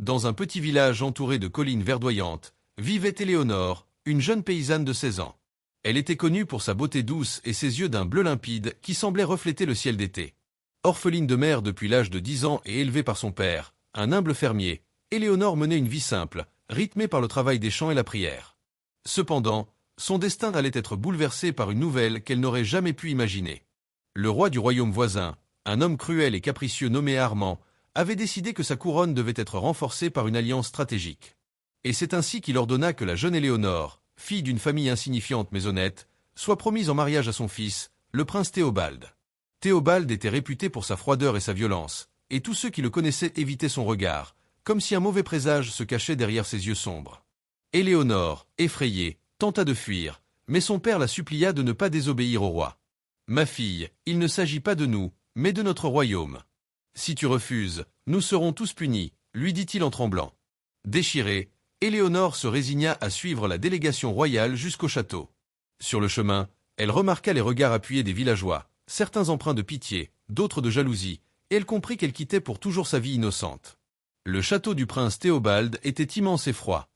Dans un petit village entouré de collines verdoyantes, vivait Éléonore, une jeune paysanne de 16 ans. Elle était connue pour sa beauté douce et ses yeux d'un bleu limpide qui semblaient refléter le ciel d'été. Orpheline de mère depuis l'âge de 10 ans et élevée par son père, un humble fermier, Éléonore menait une vie simple, rythmée par le travail des champs et la prière. Cependant, son destin allait être bouleversé par une nouvelle qu'elle n'aurait jamais pu imaginer. Le roi du royaume voisin, un homme cruel et capricieux nommé Armand, avait décidé que sa couronne devait être renforcée par une alliance stratégique. Et c'est ainsi qu'il ordonna que la jeune Éléonore, fille d'une famille insignifiante mais honnête, soit promise en mariage à son fils, le prince Théobald. Théobald était réputé pour sa froideur et sa violence, et tous ceux qui le connaissaient évitaient son regard, comme si un mauvais présage se cachait derrière ses yeux sombres. Éléonore, effrayée, tenta de fuir, mais son père la supplia de ne pas désobéir au roi. « Ma fille, il ne s'agit pas de nous, mais de notre royaume. Si tu refuses, nous serons tous punis, » lui dit-il en tremblant. Déchirée, Éléonore se résigna à suivre la délégation royale jusqu'au château. Sur le chemin, elle remarqua les regards appuyés des villageois, certains empreints de pitié, d'autres de jalousie, et elle comprit qu'elle quittait pour toujours sa vie innocente. Le château du prince Théobald était immense et froid.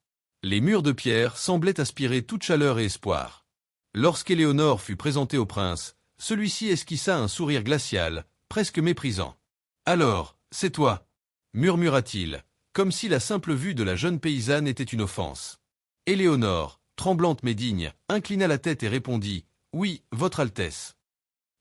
Les murs de pierre semblaient aspirer toute chaleur et espoir. Lorsqu'Éléonore fut présentée au prince, celui-ci esquissa un sourire glacial, presque méprisant. « Alors, c'est toi » murmura-t-il, comme si la simple vue de la jeune paysanne était une offense. Éléonore, tremblante mais digne, inclina la tête et répondit « Oui, votre Altesse ».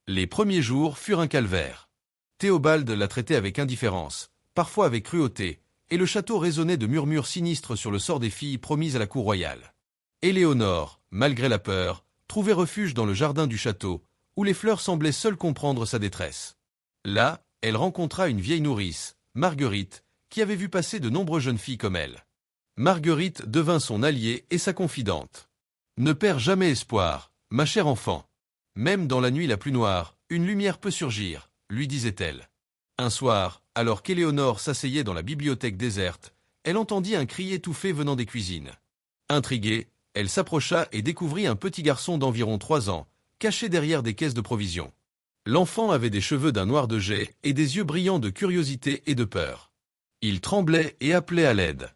Les premiers jours furent un calvaire. Théobald la traitait avec indifférence, parfois avec cruauté, et le château résonnait de murmures sinistres sur le sort des filles promises à la cour royale. Éléonore, malgré la peur, trouvait refuge dans le jardin du château, où les fleurs semblaient seules comprendre sa détresse. Là, elle rencontra une vieille nourrice, Marguerite, qui avait vu passer de nombreuses jeunes filles comme elle. Marguerite devint son alliée et sa confidente. « Ne perds jamais espoir, ma chère enfant. Même dans la nuit la plus noire, une lumière peut surgir, » lui disait-elle. Un soir, alors qu'Éléonore s'asseyait dans la bibliothèque déserte, elle entendit un cri étouffé venant des cuisines. Intriguée, elle s'approcha et découvrit un petit garçon d'environ 3 ans, caché derrière des caisses de provisions. L'enfant avait des cheveux d'un noir de jais et des yeux brillants de curiosité et de peur. Il tremblait et appelait à l'aide.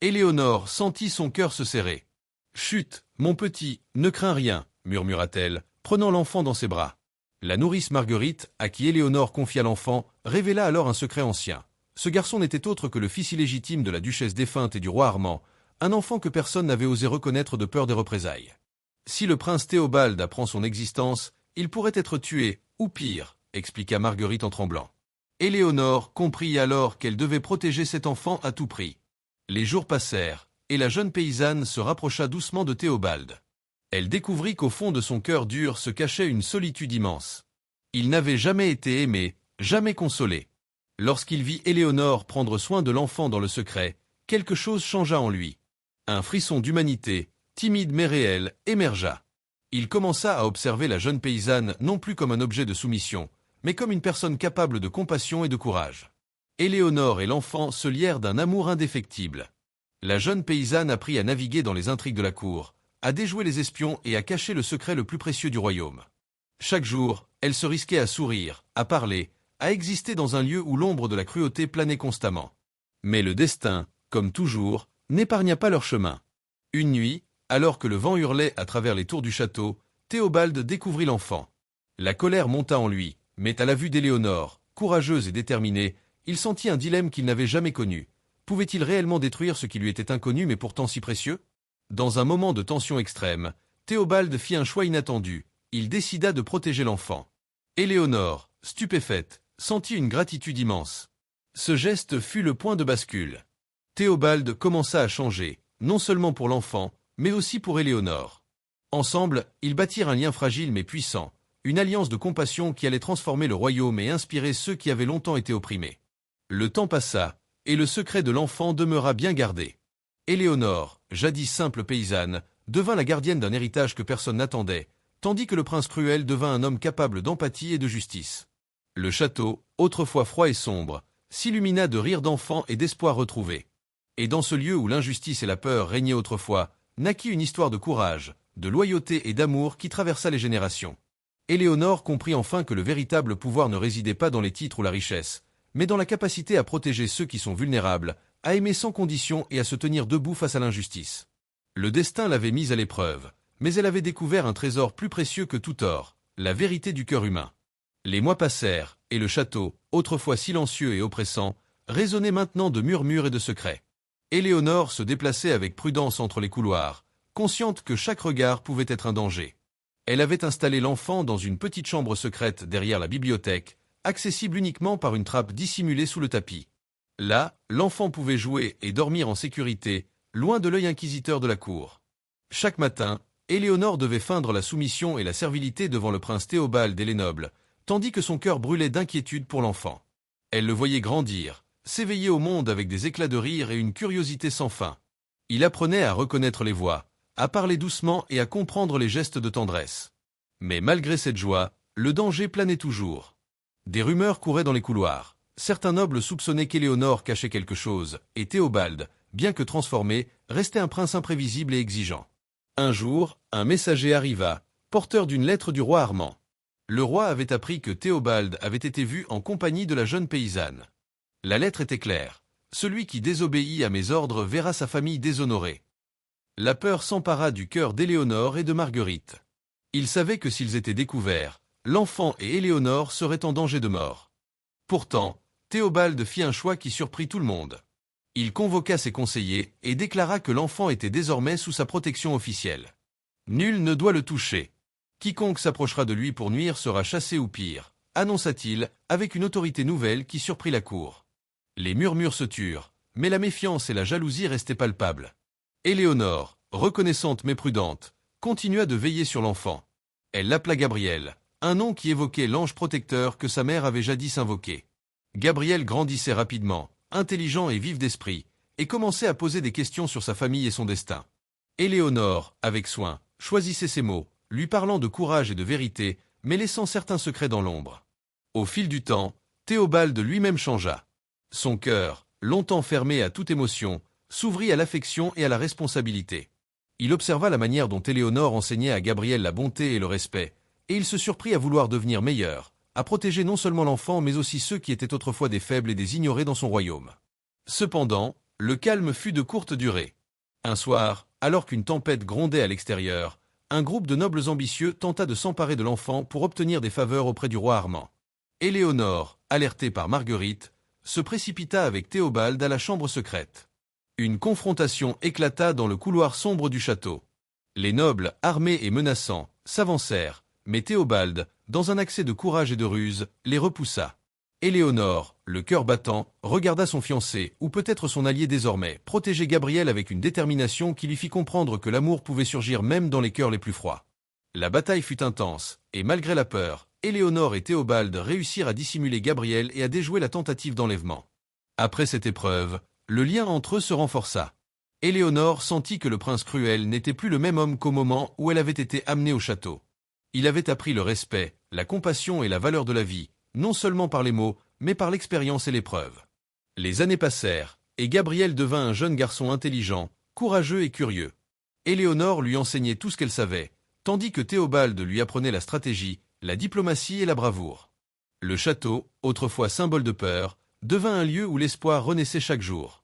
Éléonore sentit son cœur se serrer. « Chut, mon petit, ne crains rien, » murmura-t-elle, prenant l'enfant dans ses bras. La nourrice Marguerite, à qui Éléonore confia l'enfant, révéla alors un secret ancien. Ce garçon n'était autre que le fils illégitime de la duchesse défunte et du roi Armand, un enfant que personne n'avait osé reconnaître de peur des représailles. Si le prince Théobald apprend son existence, il pourrait être tué, ou pire, expliqua Marguerite en tremblant. Éléonore comprit alors qu'elle devait protéger cet enfant à tout prix. Les jours passèrent, et la jeune paysanne se rapprocha doucement de Théobald. Elle découvrit qu'au fond de son cœur dur se cachait une solitude immense. Il n'avait jamais été aimé, jamais consolé. Lorsqu'il vit Éléonore prendre soin de l'enfant dans le secret, quelque chose changea en lui. Un frisson d'humanité, timide mais réel, émergea. Il commença à observer la jeune paysanne non plus comme un objet de soumission, mais comme une personne capable de compassion et de courage. Éléonore et l'enfant se lièrent d'un amour indéfectible. La jeune paysanne apprit à naviguer dans les intrigues de la cour, à déjouer les espions et à cacher le secret le plus précieux du royaume. Chaque jour, elle se risquait à sourire, à parler, à exister dans un lieu où l'ombre de la cruauté planait constamment. Mais le destin, comme toujours, n'épargna pas leur chemin. Une nuit, alors que le vent hurlait à travers les tours du château, Théobald découvrit l'enfant. La colère monta en lui, mais à la vue d'Éléonore, courageuse et déterminée, il sentit un dilemme qu'il n'avait jamais connu. Pouvait-il réellement détruire ce qui lui était inconnu mais pourtant si précieux ? Dans un moment de tension extrême, Théobald fit un choix inattendu. Il décida de protéger l'enfant. Éléonore, stupéfaite, sentit une gratitude immense. Ce geste fut le point de bascule. Théobald commença à changer, non seulement pour l'enfant, mais aussi pour Éléonore. Ensemble, ils bâtirent un lien fragile mais puissant, une alliance de compassion qui allait transformer le royaume et inspirer ceux qui avaient longtemps été opprimés. Le temps passa, et le secret de l'enfant demeura bien gardé. Éléonore, jadis simple paysanne, devint la gardienne d'un héritage que personne n'attendait, tandis que le prince cruel devint un homme capable d'empathie et de justice. Le château, autrefois froid et sombre, s'illumina de rires d'enfants et d'espoirs retrouvés. Et dans ce lieu où l'injustice et la peur régnaient autrefois, naquit une histoire de courage, de loyauté et d'amour qui traversa les générations. Éléonore comprit enfin que le véritable pouvoir ne résidait pas dans les titres ou la richesse, mais dans la capacité à protéger ceux qui sont vulnérables, à aimer sans condition et à se tenir debout face à l'injustice. Le destin l'avait mise à l'épreuve, mais elle avait découvert un trésor plus précieux que tout or, la vérité du cœur humain. Les mois passèrent, et le château, autrefois silencieux et oppressant, résonnait maintenant de murmures et de secrets. Éléonore se déplaçait avec prudence entre les couloirs, consciente que chaque regard pouvait être un danger. Elle avait installé l'enfant dans une petite chambre secrète derrière la bibliothèque, accessible uniquement par une trappe dissimulée sous le tapis. Là, l'enfant pouvait jouer et dormir en sécurité, loin de l'œil inquisiteur de la cour. Chaque matin, Éléonore devait feindre la soumission et la servilité devant le prince Théobald et les nobles, tandis que son cœur brûlait d'inquiétude pour l'enfant. Elle le voyait grandir, s'éveiller au monde avec des éclats de rire et une curiosité sans fin. Il apprenait à reconnaître les voix, à parler doucement et à comprendre les gestes de tendresse. Mais malgré cette joie, le danger planait toujours. Des rumeurs couraient dans les couloirs. Certains nobles soupçonnaient qu'Éléonore cachait quelque chose, et Théobald, bien que transformé, restait un prince imprévisible et exigeant. Un jour, un messager arriva, porteur d'une lettre du roi Armand. Le roi avait appris que Théobald avait été vu en compagnie de la jeune paysanne. La lettre était claire. Celui qui désobéit à mes ordres verra sa famille déshonorée. La peur s'empara du cœur d'Éléonore et de Marguerite. Ils savaient que s'ils étaient découverts, l'enfant et Éléonore seraient en danger de mort. Pourtant, Théobald fit un choix qui surprit tout le monde. Il convoqua ses conseillers et déclara que l'enfant était désormais sous sa protection officielle. Nul ne doit le toucher. Quiconque s'approchera de lui pour nuire sera chassé ou pire, annonça-t-il, avec une autorité nouvelle qui surprit la cour. Les murmures se turent, mais la méfiance et la jalousie restaient palpables. Éléonore, reconnaissante mais prudente, continua de veiller sur l'enfant. Elle l'appela Gabriel, un nom qui évoquait l'ange protecteur que sa mère avait jadis invoqué. Gabriel grandissait rapidement, intelligent et vif d'esprit, et commençait à poser des questions sur sa famille et son destin. Éléonore, avec soin, choisissait ses mots, lui parlant de courage et de vérité, mais laissant certains secrets dans l'ombre. Au fil du temps, Théobald lui-même changea. Son cœur, longtemps fermé à toute émotion, s'ouvrit à l'affection et à la responsabilité. Il observa la manière dont Éléonore enseignait à Gabriel la bonté et le respect, et il se surprit à vouloir devenir meilleur, à protéger non seulement l'enfant mais aussi ceux qui étaient autrefois des faibles et des ignorés dans son royaume. Cependant, le calme fut de courte durée. Un soir, alors qu'une tempête grondait à l'extérieur, un groupe de nobles ambitieux tenta de s'emparer de l'enfant pour obtenir des faveurs auprès du roi Armand. Éléonore, alertée par Marguerite, se précipita avec Théobald à la chambre secrète. Une confrontation éclata dans le couloir sombre du château. Les nobles, armés et menaçants, s'avancèrent, mais Théobald, dans un accès de courage et de ruse, les repoussa. Éléonore, le cœur battant, regarda son fiancé, ou peut-être son allié désormais, protéger Gabriel avec une détermination qui lui fit comprendre que l'amour pouvait surgir même dans les cœurs les plus froids. La bataille fut intense, et malgré la peur, Éléonore et Théobald réussirent à dissimuler Gabriel et à déjouer la tentative d'enlèvement. Après cette épreuve, le lien entre eux se renforça. Éléonore sentit que le prince cruel n'était plus le même homme qu'au moment où elle avait été amenée au château. Il avait appris le respect, la compassion et la valeur de la vie, non seulement par les mots, mais par l'expérience et l'épreuve. Les années passèrent, et Gabriel devint un jeune garçon intelligent, courageux et curieux. Éléonore lui enseignait tout ce qu'elle savait, tandis que Théobald lui apprenait la stratégie, la diplomatie et la bravoure. Le château, autrefois symbole de peur, devint un lieu où l'espoir renaissait chaque jour.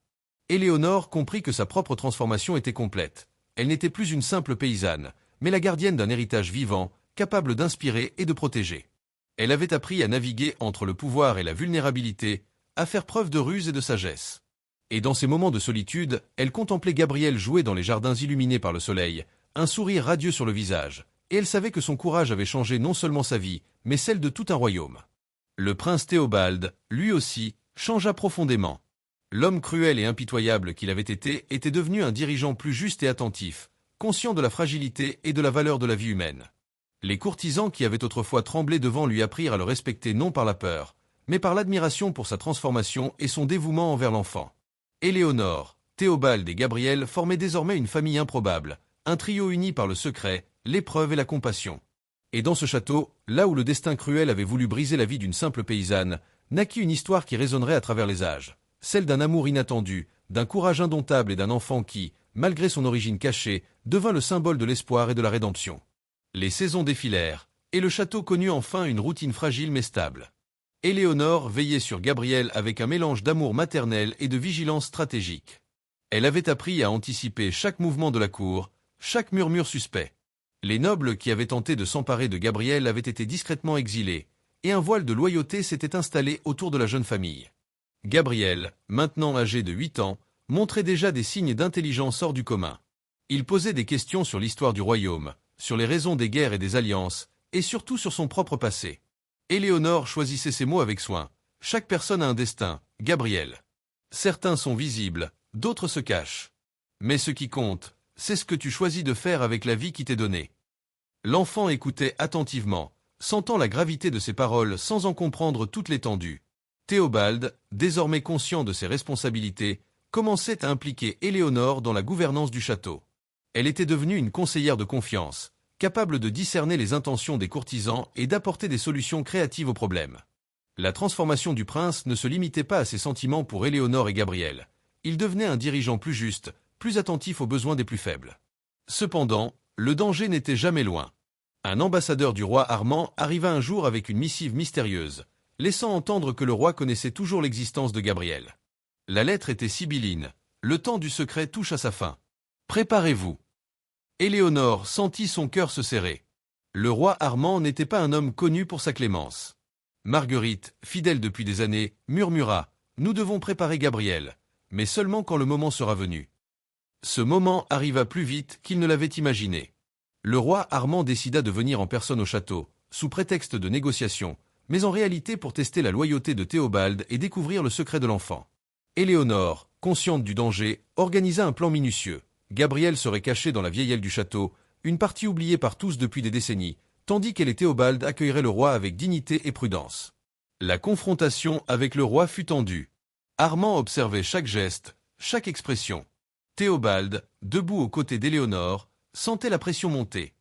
Éléonore comprit que sa propre transformation était complète. Elle n'était plus une simple paysanne, mais la gardienne d'un héritage vivant, capable d'inspirer et de protéger. Elle avait appris à naviguer entre le pouvoir et la vulnérabilité, à faire preuve de ruse et de sagesse. Et dans ces moments de solitude, elle contemplait Gabriel jouer dans les jardins illuminés par le soleil, un sourire radieux sur le visage, et elle savait que son courage avait changé non seulement sa vie, mais celle de tout un royaume. Le prince Théobald, lui aussi, changea profondément. L'homme cruel et impitoyable qu'il avait été était devenu un dirigeant plus juste et attentif, conscient de la fragilité et de la valeur de la vie humaine. Les courtisans qui avaient autrefois tremblé devant lui apprirent à le respecter non par la peur, mais par l'admiration pour sa transformation et son dévouement envers l'enfant. Éléonore, Théobald et Gabriel formaient désormais une famille improbable, un trio uni par le secret, l'épreuve et la compassion. Et dans ce château, là où le destin cruel avait voulu briser la vie d'une simple paysanne, naquit une histoire qui résonnerait à travers les âges, celle d'un amour inattendu, d'un courage indomptable et d'un enfant qui, malgré son origine cachée, devint le symbole de l'espoir et de la rédemption. Les saisons défilèrent, et le château connut enfin une routine fragile mais stable. Éléonore veillait sur Gabriel avec un mélange d'amour maternel et de vigilance stratégique. Elle avait appris à anticiper chaque mouvement de la cour, chaque murmure suspect. Les nobles qui avaient tenté de s'emparer de Gabriel avaient été discrètement exilés, et un voile de loyauté s'était installé autour de la jeune famille. Gabriel, maintenant âgé de 8 ans, montrait déjà des signes d'intelligence hors du commun. Il posait des questions sur l'histoire du royaume, sur les raisons des guerres et des alliances, et surtout sur son propre passé. Éléonore choisissait ses mots avec soin. Chaque personne a un destin, Gabriel. Certains sont visibles, d'autres se cachent. Mais ce qui compte, c'est ce que tu choisis de faire avec la vie qui t'est donnée. L'enfant écoutait attentivement, sentant la gravité de ses paroles sans en comprendre toute l'étendue. Théobald, désormais conscient de ses responsabilités, commençait à impliquer Éléonore dans la gouvernance du château. Elle était devenue une conseillère de confiance, capable de discerner les intentions des courtisans et d'apporter des solutions créatives aux problèmes. La transformation du prince ne se limitait pas à ses sentiments pour Éléonore et Gabriel. Il devenait un dirigeant plus juste, plus attentif aux besoins des plus faibles. Cependant, le danger n'était jamais loin. Un ambassadeur du roi Armand arriva un jour avec une missive mystérieuse, laissant entendre que le roi connaissait toujours l'existence de Gabriel. La lettre était sibylline. Le temps du secret touche à sa fin. Préparez-vous. Éléonore sentit son cœur se serrer. Le roi Armand n'était pas un homme connu pour sa clémence. Marguerite, fidèle depuis des années, murmura « Nous devons préparer Gabriel, mais seulement quand le moment sera venu. » Ce moment arriva plus vite qu'il ne l'avait imaginé. Le roi Armand décida de venir en personne au château, sous prétexte de négociation, mais en réalité pour tester la loyauté de Théobald et découvrir le secret de l'enfant. Éléonore, consciente du danger, organisa un plan minutieux. Gabriel serait caché dans la vieille aile du château, une partie oubliée par tous depuis des décennies, tandis qu'elle et Théobald accueilleraient le roi avec dignité et prudence. La confrontation avec le roi fut tendue. Armand observait chaque geste, chaque expression. Théobald, debout aux côtés d'Éléonore, sentait la pression monter.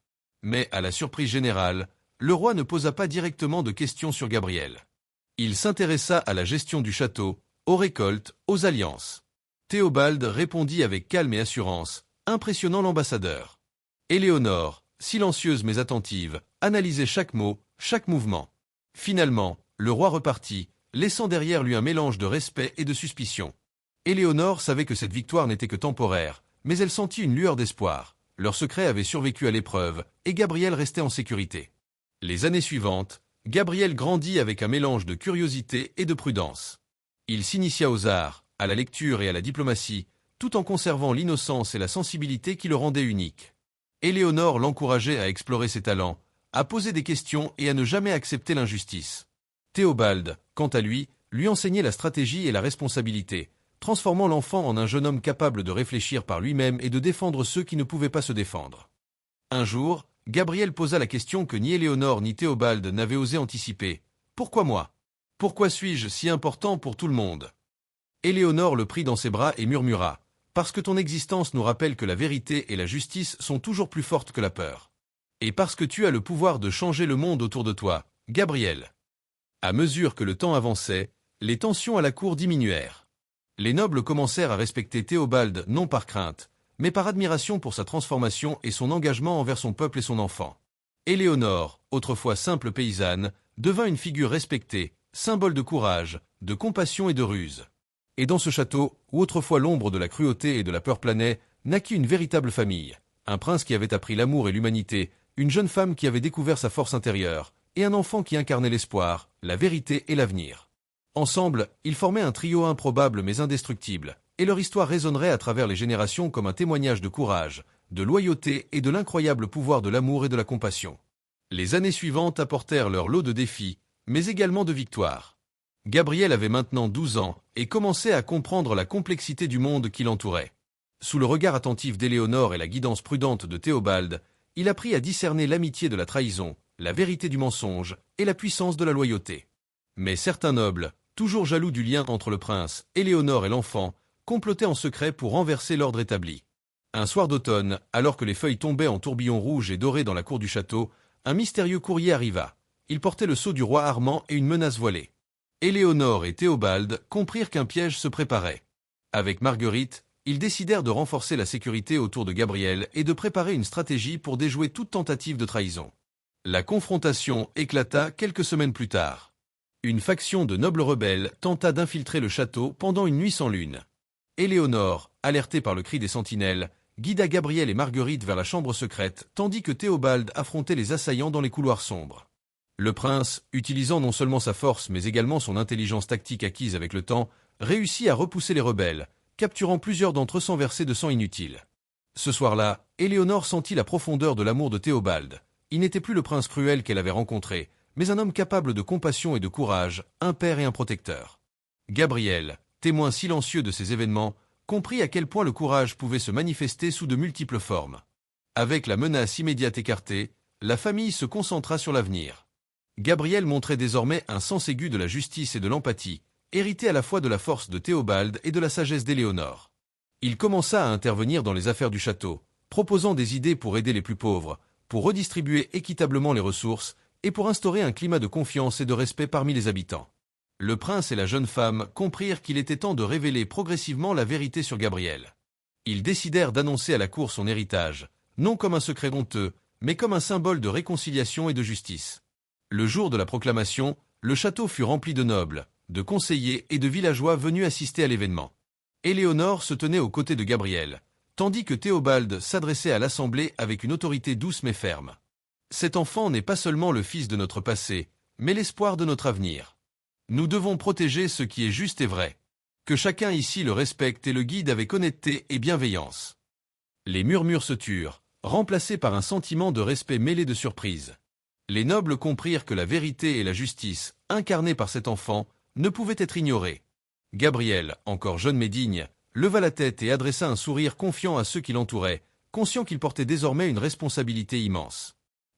Mais, à la surprise générale, le roi ne posa pas directement de questions sur Gabriel. Il s'intéressa à la gestion du château, aux récoltes, aux alliances. Théobald répondit avec calme et assurance, impressionnant l'ambassadeur. Éléonore, silencieuse mais attentive, analysait chaque mot, chaque mouvement. Finalement, le roi repartit, laissant derrière lui un mélange de respect et de suspicion. Éléonore savait que cette victoire n'était que temporaire, mais elle sentit une lueur d'espoir. Leur secret avait survécu à l'épreuve, et Gabriel restait en sécurité. Les années suivantes, Gabriel grandit avec un mélange de curiosité et de prudence. Il s'initia aux arts, à la lecture et à la diplomatie, tout en conservant l'innocence et la sensibilité qui le rendaient unique. Éléonore l'encourageait à explorer ses talents, à poser des questions et à ne jamais accepter l'injustice. Théobald, quant à lui enseignait la stratégie et la responsabilité, transformant l'enfant en un jeune homme capable de réfléchir par lui-même et de défendre ceux qui ne pouvaient pas se défendre. Un jour, Gabriel posa la question que ni Éléonore ni Théobald n'avaient osé anticiper. « Pourquoi moi ? Pourquoi suis-je si important pour tout le monde ?» Éléonore le prit dans ses bras et murmura « Parce que ton existence nous rappelle que la vérité et la justice sont toujours plus fortes que la peur. Et parce que tu as le pouvoir de changer le monde autour de toi, Gabriel. » À mesure que le temps avançait, les tensions à la cour diminuèrent. Les nobles commencèrent à respecter Théobald non par crainte, mais par admiration pour sa transformation et son engagement envers son peuple et son enfant. Éléonore, autrefois simple paysanne, devint une figure respectée, symbole de courage, de compassion et de ruse. Et dans ce château, où autrefois l'ombre de la cruauté et de la peur planait, naquit une véritable famille. Un prince qui avait appris l'amour et l'humanité, une jeune femme qui avait découvert sa force intérieure, et un enfant qui incarnait l'espoir, la vérité et l'avenir. Ensemble, ils formaient un trio improbable mais indestructible, et leur histoire résonnerait à travers les générations comme un témoignage de courage, de loyauté et de l'incroyable pouvoir de l'amour et de la compassion. Les années suivantes apportèrent leur lot de défis, mais également de victoires. Gabriel avait maintenant 12 ans et commençait à comprendre la complexité du monde qui l'entourait. Sous le regard attentif d'Éléonore et la guidance prudente de Théobald, il apprit à discerner l'amitié de la trahison, la vérité du mensonge et la puissance de la loyauté. Mais certains nobles, toujours jaloux du lien entre le prince, Éléonore et l'enfant, complotaient en secret pour renverser l'ordre établi. Un soir d'automne, alors que les feuilles tombaient en tourbillons rouges et dorés dans la cour du château, un mystérieux courrier arriva. Il portait le sceau du roi Armand et une menace voilée. Éléonore et Théobald comprirent qu'un piège se préparait. Avec Marguerite, ils décidèrent de renforcer la sécurité autour de Gabriel et de préparer une stratégie pour déjouer toute tentative de trahison. La confrontation éclata quelques semaines plus tard. Une faction de nobles rebelles tenta d'infiltrer le château pendant une nuit sans lune. Éléonore, alertée par le cri des sentinelles, guida Gabriel et Marguerite vers la chambre secrète, tandis que Théobald affrontait les assaillants dans les couloirs sombres. Le prince, utilisant non seulement sa force mais également son intelligence tactique acquise avec le temps, réussit à repousser les rebelles, capturant plusieurs d'entre eux sans verser de sang inutile. Ce soir-là, Éléonore sentit la profondeur de l'amour de Théobald. Il n'était plus le prince cruel qu'elle avait rencontré, mais un homme capable de compassion et de courage, un père et un protecteur. Gabriel, témoin silencieux de ces événements, comprit à quel point le courage pouvait se manifester sous de multiples formes. Avec la menace immédiate écartée, la famille se concentra sur l'avenir. Gabriel montrait désormais un sens aigu de la justice et de l'empathie, hérité à la fois de la force de Théobald et de la sagesse d'Éléonore. Il commença à intervenir dans les affaires du château, proposant des idées pour aider les plus pauvres, pour redistribuer équitablement les ressources et pour instaurer un climat de confiance et de respect parmi les habitants. Le prince et la jeune femme comprirent qu'il était temps de révéler progressivement la vérité sur Gabriel. Ils décidèrent d'annoncer à la cour son héritage, non comme un secret honteux, mais comme un symbole de réconciliation et de justice. Le jour de la proclamation, le château fut rempli de nobles, de conseillers et de villageois venus assister à l'événement. Éléonore se tenait aux côtés de Gabriel, tandis que Théobald s'adressait à l'assemblée avec une autorité douce mais ferme. Cet enfant n'est pas seulement le fils de notre passé, mais l'espoir de notre avenir. Nous devons protéger ce qui est juste et vrai. Que chacun ici le respecte et le guide avec honnêteté et bienveillance. Les murmures se turent, remplacés par un sentiment de respect mêlé de surprise. Les nobles comprirent que la vérité et la justice, incarnées par cet enfant, ne pouvaient être ignorées. Gabriel, encore jeune mais digne, leva la tête et adressa un sourire confiant à ceux qui l'entouraient, conscient qu'il portait désormais une responsabilité immense.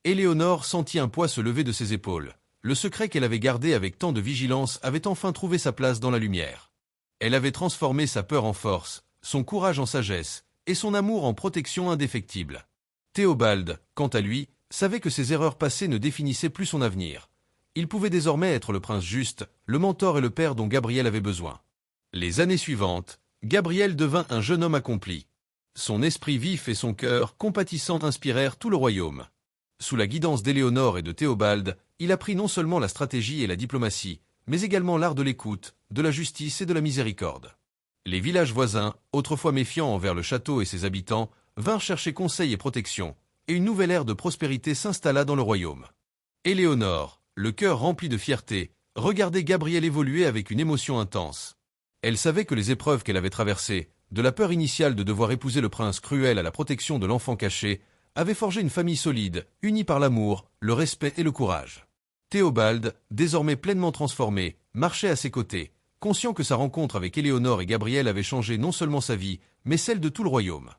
Éléonore sentit un poids se lever de ses épaules. Le secret qu'elle avait gardé avec tant de vigilance avait enfin trouvé sa place dans la lumière. Elle avait transformé sa peur en force, son courage en sagesse, et son amour en protection indéfectible. Théobald, quant à lui, savait que ses erreurs passées ne définissaient plus son avenir. Il pouvait désormais être le prince juste, le mentor et le père dont Gabriel avait besoin. Les années suivantes, Gabriel devint un jeune homme accompli. Son esprit vif et son cœur compatissant inspirèrent tout le royaume. Sous la guidance d'Éléonore et de Théobald, il apprit non seulement la stratégie et la diplomatie, mais également l'art de l'écoute, de la justice et de la miséricorde. Les villages voisins, autrefois méfiants envers le château et ses habitants, vinrent chercher conseil et protection, et une nouvelle ère de prospérité s'installa dans le royaume. Éléonore, le cœur rempli de fierté, regardait Gabriel évoluer avec une émotion intense. Elle savait que les épreuves qu'elle avait traversées, de la peur initiale de devoir épouser le prince cruel à la protection de l'enfant caché, avaient forgé une famille solide, unie par l'amour, le respect et le courage. Théobald, désormais pleinement transformé, marchait à ses côtés, conscient que sa rencontre avec Éléonore et Gabriel avait changé non seulement sa vie, mais celle de tout le royaume.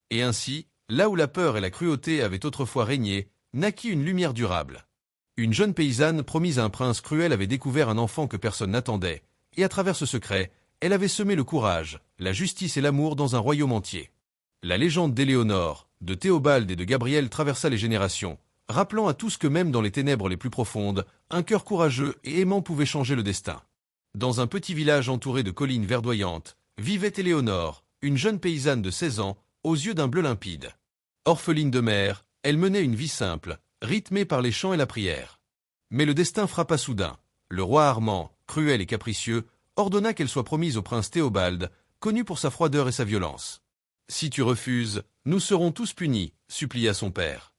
Et ainsi, là où la peur et la cruauté avaient autrefois régné, naquit une lumière durable. Une jeune paysanne promise à un prince cruel avait découvert un enfant que personne n'attendait, et à travers ce secret, elle avait semé le courage, la justice et l'amour dans un royaume entier. La légende d'Éléonore, de Théobald et de Gabriel traversa les générations, rappelant à tous que même dans les ténèbres les plus profondes, un cœur courageux et aimant pouvait changer le destin. Dans un petit village entouré de collines verdoyantes, vivait Éléonore, une jeune paysanne de 16 ans, aux yeux d'un bleu limpide. Orpheline de mère, elle menait une vie simple, rythmée par les chants et la prière. Mais le destin frappa soudain. Le roi Armand, cruel et capricieux, ordonna qu'elle soit promise au prince Théobald, connu pour sa froideur et sa violence. « Si tu refuses, nous serons tous punis », supplia son père.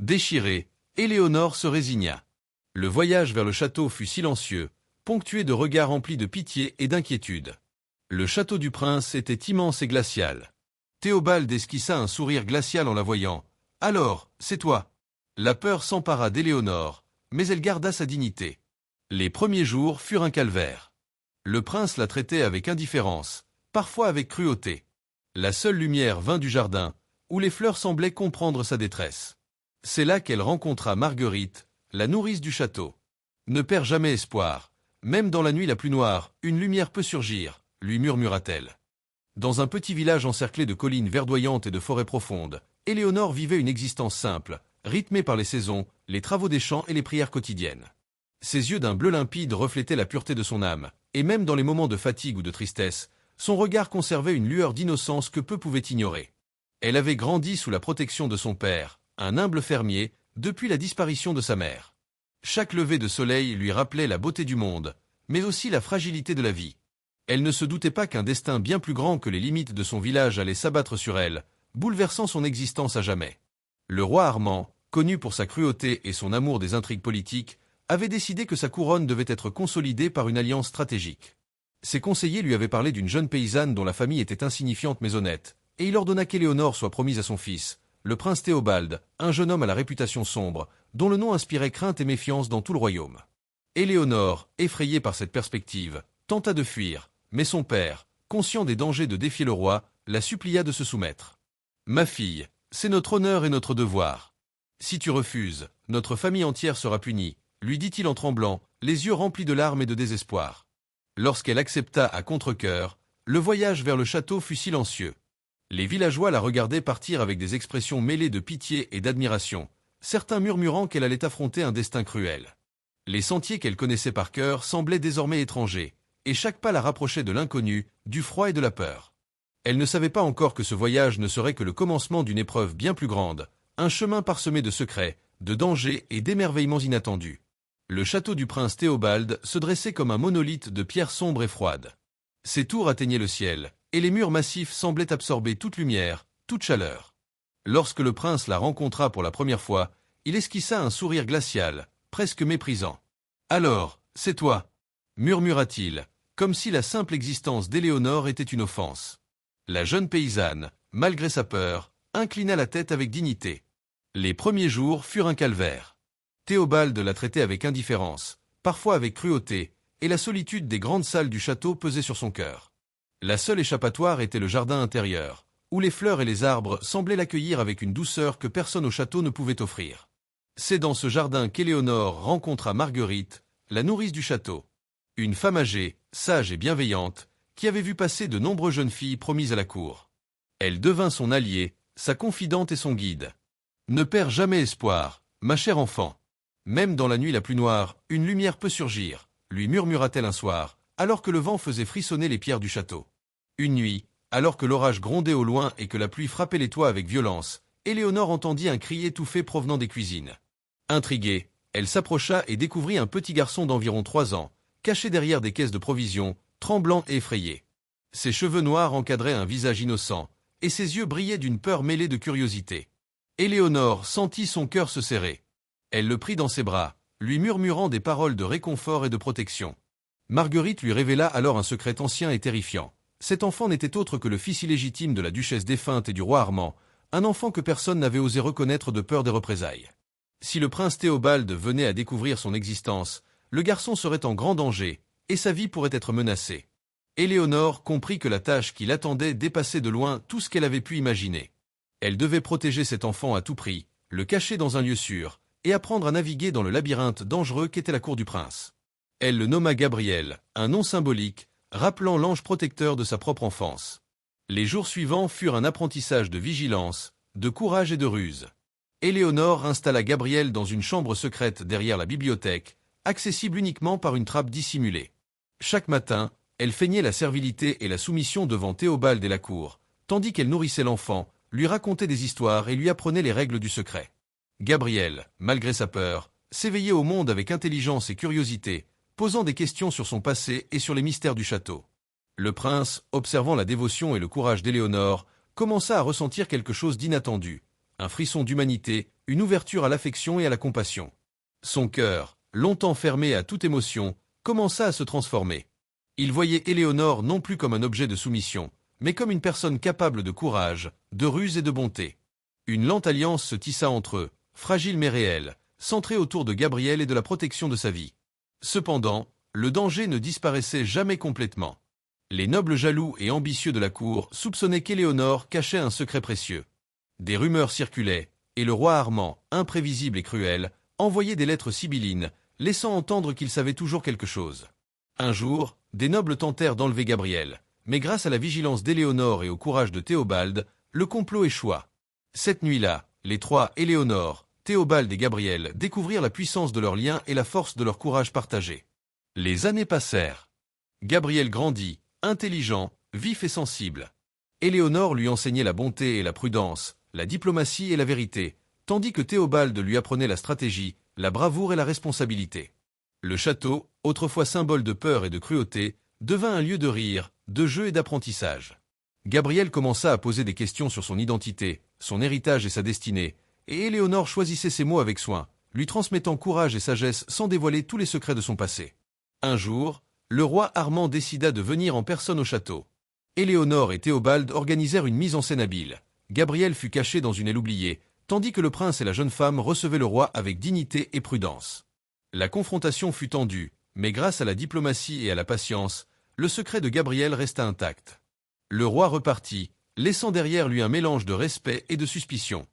Déchirée, Éléonore se résigna. Le voyage vers le château fut silencieux, ponctué de regards remplis de pitié et d'inquiétude. Le château du prince était immense et glacial. Théobald esquissa un sourire glacial en la voyant. « Alors, c'est toi !» La peur s'empara d'Éléonore, mais elle garda sa dignité. Les premiers jours furent un calvaire. Le prince la traitait avec indifférence, parfois avec cruauté. La seule lumière vint du jardin, où les fleurs semblaient comprendre sa détresse. C'est là qu'elle rencontra Marguerite, la nourrice du château. « Ne perds jamais espoir. Même dans la nuit la plus noire, une lumière peut surgir, » lui murmura-t-elle. Dans un petit village encerclé de collines verdoyantes et de forêts profondes, Éléonore vivait une existence simple, rythmée par les saisons, les travaux des champs et les prières quotidiennes. Ses yeux d'un bleu limpide reflétaient la pureté de son âme, et même dans les moments de fatigue ou de tristesse, son regard conservait une lueur d'innocence que peu pouvaient ignorer. Elle avait grandi sous la protection de son père, un humble fermier, depuis la disparition de sa mère. Chaque lever de soleil lui rappelait la beauté du monde, mais aussi la fragilité de la vie. Elle ne se doutait pas qu'un destin bien plus grand que les limites de son village allait s'abattre sur elle, bouleversant son existence à jamais. Le roi Armand, connu pour sa cruauté et son amour des intrigues politiques, avait décidé que sa couronne devait être consolidée par une alliance stratégique. Ses conseillers lui avaient parlé d'une jeune paysanne dont la famille était insignifiante mais honnête, et il ordonna qu'Éléonore soit promise à son fils, le prince Théobald, un jeune homme à la réputation sombre, dont le nom inspirait crainte et méfiance dans tout le royaume. Éléonore, effrayée par cette perspective, tenta de fuir, mais son père, conscient des dangers de défier le roi, la supplia de se soumettre. « Ma fille, c'est notre honneur et notre devoir. Si tu refuses, notre famille entière sera punie, » lui dit-il en tremblant, les yeux remplis de larmes et de désespoir. Lorsqu'elle accepta à contre-cœur, le voyage vers le château fut silencieux. Les villageois la regardaient partir avec des expressions mêlées de pitié et d'admiration, certains murmurant qu'elle allait affronter un destin cruel. Les sentiers qu'elle connaissait par cœur semblaient désormais étrangers, et chaque pas la rapprochait de l'inconnu, du froid et de la peur. Elle ne savait pas encore que ce voyage ne serait que le commencement d'une épreuve bien plus grande, un chemin parsemé de secrets, de dangers et d'émerveillements inattendus. Le château du prince Théobald se dressait comme un monolithe de pierre sombre et froide. Ses tours atteignaient le ciel, et les murs massifs semblaient absorber toute lumière, toute chaleur. Lorsque le prince la rencontra pour la première fois, il esquissa un sourire glacial, presque méprisant. « Alors, c'est toi » murmura-t-il, comme si la simple existence d'Éléonore était une offense. La jeune paysanne, malgré sa peur, inclina la tête avec dignité. Les premiers jours furent un calvaire. Théobald la traitait avec indifférence, parfois avec cruauté, et la solitude des grandes salles du château pesait sur son cœur. La seule échappatoire était le jardin intérieur, où les fleurs et les arbres semblaient l'accueillir avec une douceur que personne au château ne pouvait offrir. C'est dans ce jardin qu'Éléonore rencontra Marguerite, la nourrice du château. Une femme âgée, sage et bienveillante, qui avait vu passer de nombreuses jeunes filles promises à la cour. Elle devint son alliée, sa confidente et son guide. « Ne perds jamais espoir, ma chère enfant. Même dans la nuit la plus noire, une lumière peut surgir, » lui murmura-t-elle un soir, alors que le vent faisait frissonner les pierres du château. Une nuit, alors que l'orage grondait au loin et que la pluie frappait les toits avec violence, Éléonore entendit un cri étouffé provenant des cuisines. Intriguée, elle s'approcha et découvrit un petit garçon d'environ 3 ans, caché derrière des caisses de provisions, tremblant et effrayé. Ses cheveux noirs encadraient un visage innocent, et ses yeux brillaient d'une peur mêlée de curiosité. Éléonore sentit son cœur se serrer. Elle le prit dans ses bras, lui murmurant des paroles de réconfort et de protection. Marguerite lui révéla alors un secret ancien et terrifiant. Cet enfant n'était autre que le fils illégitime de la duchesse défunte et du roi Armand, un enfant que personne n'avait osé reconnaître de peur des représailles. Si le prince Théobald venait à découvrir son existence, le garçon serait en grand danger, et sa vie pourrait être menacée. Éléonore comprit que la tâche qui l'attendait dépassait de loin tout ce qu'elle avait pu imaginer. Elle devait protéger cet enfant à tout prix, le cacher dans un lieu sûr, et apprendre à naviguer dans le labyrinthe dangereux qu'était la cour du prince. Elle le nomma Gabriel, un nom symbolique, rappelant l'ange protecteur de sa propre enfance. Les jours suivants furent un apprentissage de vigilance, de courage et de ruse. Éléonore installa Gabriel dans une chambre secrète derrière la bibliothèque, accessible uniquement par une trappe dissimulée. Chaque matin, elle feignait la servilité et la soumission devant Théobald et la cour, tandis qu'elle nourrissait l'enfant, lui racontait des histoires et lui apprenait les règles du secret. Gabriel, malgré sa peur, s'éveillait au monde avec intelligence et curiosité, posant des questions sur son passé et sur les mystères du château. Le prince, observant la dévotion et le courage d'Éléonore, commença à ressentir quelque chose d'inattendu, un frisson d'humanité, une ouverture à l'affection et à la compassion. Son cœur, longtemps fermé à toute émotion, commença à se transformer. Il voyait Éléonore non plus comme un objet de soumission, mais comme une personne capable de courage, de ruse et de bonté. Une lente alliance se tissa entre eux, fragile mais réelle, centrée autour de Gabriel et de la protection de sa vie. Cependant, le danger ne disparaissait jamais complètement. Les nobles jaloux et ambitieux de la cour soupçonnaient qu'Éléonore cachait un secret précieux. Des rumeurs circulaient, et le roi Armand, imprévisible et cruel, envoyait des lettres sibyllines, laissant entendre qu'il savait toujours quelque chose. Un jour, des nobles tentèrent d'enlever Gabriel, mais grâce à la vigilance d'Éléonore et au courage de Théobald, le complot échoua. Cette nuit-là, les trois, Éléonore, Théobald et Gabriel, découvrirent la puissance de leur lien et la force de leur courage partagé. Les années passèrent. Gabriel grandit, intelligent, vif et sensible. Éléonore lui enseignait la bonté et la prudence, la diplomatie et la vérité, tandis que Théobald lui apprenait la stratégie, la bravoure et la responsabilité. Le château, autrefois symbole de peur et de cruauté, devint un lieu de rire, de jeu et d'apprentissage. Gabriel commença à poser des questions sur son identité, son héritage et sa destinée, et Éléonore choisissait ses mots avec soin, lui transmettant courage et sagesse sans dévoiler tous les secrets de son passé. Un jour, le roi Armand décida de venir en personne au château. Éléonore et Théobald organisèrent une mise en scène habile. Gabriel fut caché dans une aile oubliée, tandis que le prince et la jeune femme recevaient le roi avec dignité et prudence. La confrontation fut tendue, mais grâce à la diplomatie et à la patience, le secret de Gabriel resta intact. Le roi repartit, laissant derrière lui un mélange de respect et de suspicion.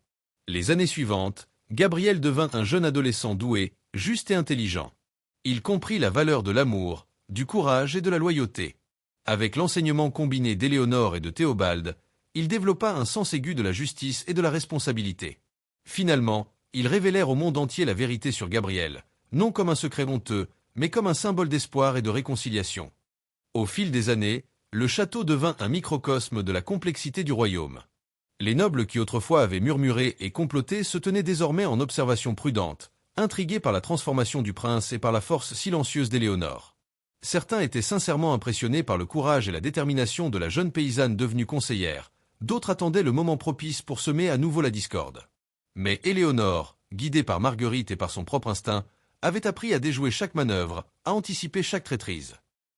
Les années suivantes, Gabriel devint un jeune adolescent doué, juste et intelligent. Il comprit la valeur de l'amour, du courage et de la loyauté. Avec l'enseignement combiné d'Éléonore et de Théobald, il développa un sens aigu de la justice et de la responsabilité. Finalement, ils révélèrent au monde entier la vérité sur Gabriel, non comme un secret honteux, mais comme un symbole d'espoir et de réconciliation. Au fil des années, le château devint un microcosme de la complexité du royaume. Les nobles qui autrefois avaient murmuré et comploté se tenaient désormais en observation prudente, intrigués par la transformation du prince et par la force silencieuse d'Éléonore. Certains étaient sincèrement impressionnés par le courage et la détermination de la jeune paysanne devenue conseillère, d'autres attendaient le moment propice pour semer à nouveau la discorde. Mais Éléonore, guidée par Marguerite et par son propre instinct, avait appris à déjouer chaque manœuvre, à anticiper chaque traîtrise.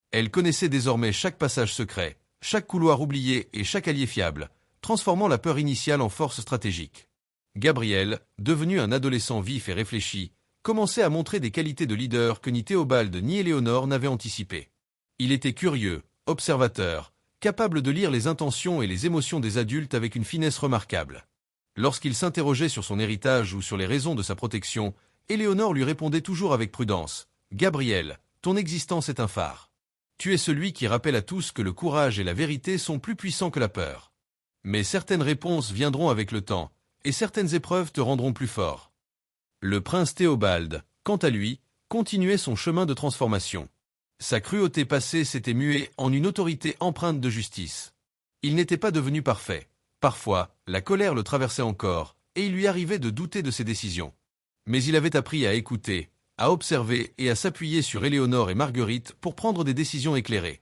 Elle connaissait désormais chaque passage secret, chaque couloir oublié et chaque allié fiable, transformant la peur initiale en force stratégique. Gabriel, devenu un adolescent vif et réfléchi, commençait à montrer des qualités de leader que ni Théobald ni Éléonore n'avaient anticipées. Il était curieux, observateur, capable de lire les intentions et les émotions des adultes avec une finesse remarquable. Lorsqu'il s'interrogeait sur son héritage ou sur les raisons de sa protection, Éléonore lui répondait toujours avec prudence « Gabriel, ton existence est un phare. Tu es celui qui rappelle à tous que le courage et la vérité sont plus puissants que la peur. Mais certaines réponses viendront avec le temps, et certaines épreuves te rendront plus fort. » Le prince Théobald, quant à lui, continuait son chemin de transformation. Sa cruauté passée s'était muée en une autorité empreinte de justice. Il n'était pas devenu parfait. Parfois, la colère le traversait encore, et il lui arrivait de douter de ses décisions. Mais il avait appris à écouter, à observer et à s'appuyer sur Éléonore et Marguerite pour prendre des décisions éclairées.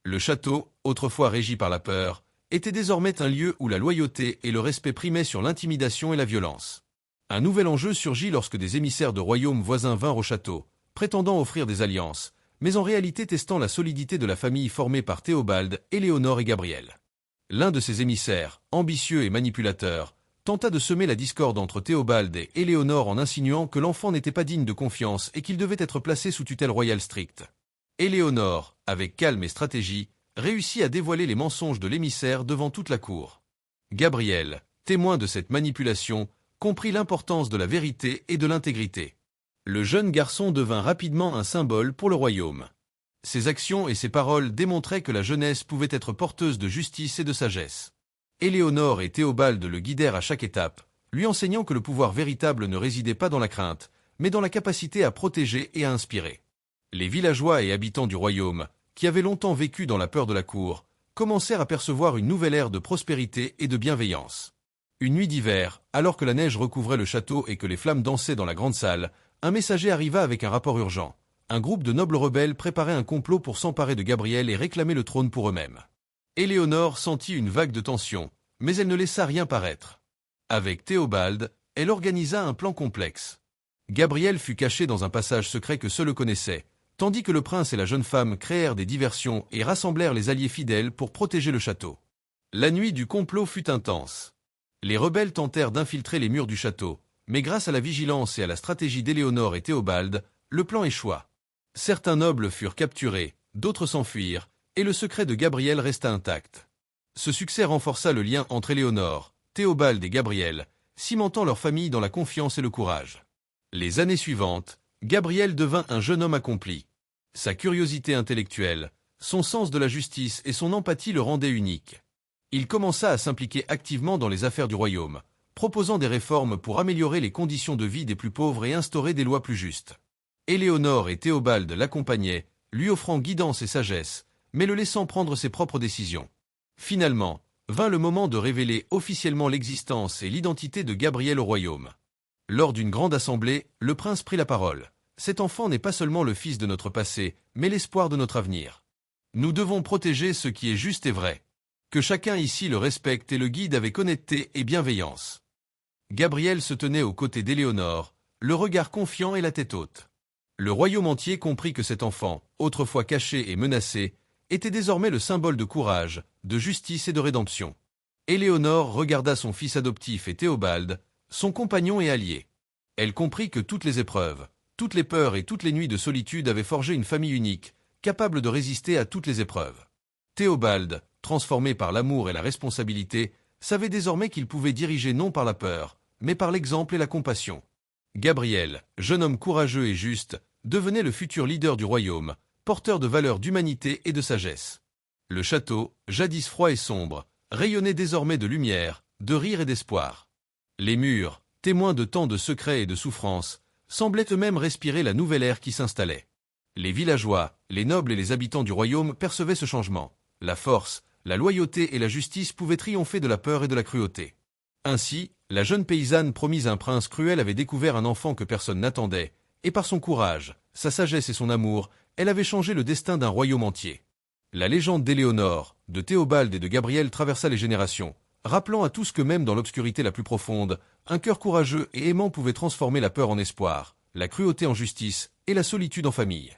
Le château, autrefois régi par la peur, était désormais un lieu où la loyauté et le respect primaient sur l'intimidation et la violence. Un nouvel enjeu surgit lorsque des émissaires de royaumes voisins vinrent au château, prétendant offrir des alliances, mais en réalité testant la solidité de la famille formée par Théobald, Éléonore et Gabriel. L'un de ces émissaires, ambitieux et manipulateur, tenta de semer la discorde entre Théobald et Éléonore en insinuant que l'enfant n'était pas digne de confiance et qu'il devait être placé sous tutelle royale stricte. Éléonore, avec calme et stratégie, réussit à dévoiler les mensonges de l'émissaire devant toute la cour. Gabriel, témoin de cette manipulation, comprit l'importance de la vérité et de l'intégrité. Le jeune garçon devint rapidement un symbole pour le royaume. Ses actions et ses paroles démontraient que la jeunesse pouvait être porteuse de justice et de sagesse. Éléonore et Théobald le guidèrent à chaque étape, lui enseignant que le pouvoir véritable ne résidait pas dans la crainte, mais dans la capacité à protéger et à inspirer. Les villageois et habitants du royaume, qui avaient longtemps vécu dans la peur de la cour, commencèrent à percevoir une nouvelle ère de prospérité et de bienveillance. Une nuit d'hiver, alors que la neige recouvrait le château et que les flammes dansaient dans la grande salle, un messager arriva avec un rapport urgent. Un groupe de nobles rebelles préparait un complot pour s'emparer de Gabriel et réclamer le trône pour eux-mêmes. Éléonore sentit une vague de tension, mais elle ne laissa rien paraître. Avec Théobald, elle organisa un plan complexe. Gabriel fut caché dans un passage secret que seul connaissait, tandis que le prince et la jeune femme créèrent des diversions et rassemblèrent les alliés fidèles pour protéger le château. La nuit du complot fut intense. Les rebelles tentèrent d'infiltrer les murs du château, mais grâce à la vigilance et à la stratégie d'Éléonore et Théobald, le plan échoua. Certains nobles furent capturés, d'autres s'enfuirent, et le secret de Gabriel resta intact. Ce succès renforça le lien entre Éléonore, Théobald et Gabriel, cimentant leur famille dans la confiance et le courage. Les années suivantes, Gabriel devint un jeune homme accompli. Sa curiosité intellectuelle, son sens de la justice et son empathie le rendaient unique. Il commença à s'impliquer activement dans les affaires du royaume, proposant des réformes pour améliorer les conditions de vie des plus pauvres et instaurer des lois plus justes. Éléonore et Théobald l'accompagnaient, lui offrant guidance et sagesse, mais le laissant prendre ses propres décisions. Finalement, vint le moment de révéler officiellement l'existence et l'identité de Gabriel au royaume. Lors d'une grande assemblée, le prince prit la parole. Cet enfant n'est pas seulement le fils de notre passé, mais l'espoir de notre avenir. Nous devons protéger ce qui est juste et vrai. Que chacun ici le respecte et le guide avec honnêteté et bienveillance. Gabriel se tenait aux côtés d'Éléonore, le regard confiant et la tête haute. Le royaume entier comprit que cet enfant, autrefois caché et menacé, était désormais le symbole de courage, de justice et de rédemption. Éléonore regarda son fils adoptif et Théobald, son compagnon et allié. Elle comprit que toutes les épreuves, toutes les peurs et toutes les nuits de solitude avaient forgé une famille unique, capable de résister à toutes les épreuves. Théobald, transformé par l'amour et la responsabilité, savait désormais qu'il pouvait diriger non par la peur, mais par l'exemple et la compassion. Gabriel, jeune homme courageux et juste, devenait le futur leader du royaume, porteur de valeurs d'humanité et de sagesse. Le château, jadis froid et sombre, rayonnait désormais de lumière, de rire et d'espoir. Les murs, témoins de tant de secrets et de souffrances, semblaient eux-mêmes respirer la nouvelle ère qui s'installait. Les villageois, les nobles et les habitants du royaume percevaient ce changement. La force, la loyauté et la justice pouvaient triompher de la peur et de la cruauté. Ainsi, la jeune paysanne promise à un prince cruel avait découvert un enfant que personne n'attendait, et par son courage, sa sagesse et son amour, elle avait changé le destin d'un royaume entier. La légende d'Éléonore, de Théobald et de Gabriel traversa les générations, rappelant à tous que même dans l'obscurité la plus profonde, un cœur courageux et aimant pouvait transformer la peur en espoir, la cruauté en justice et la solitude en famille.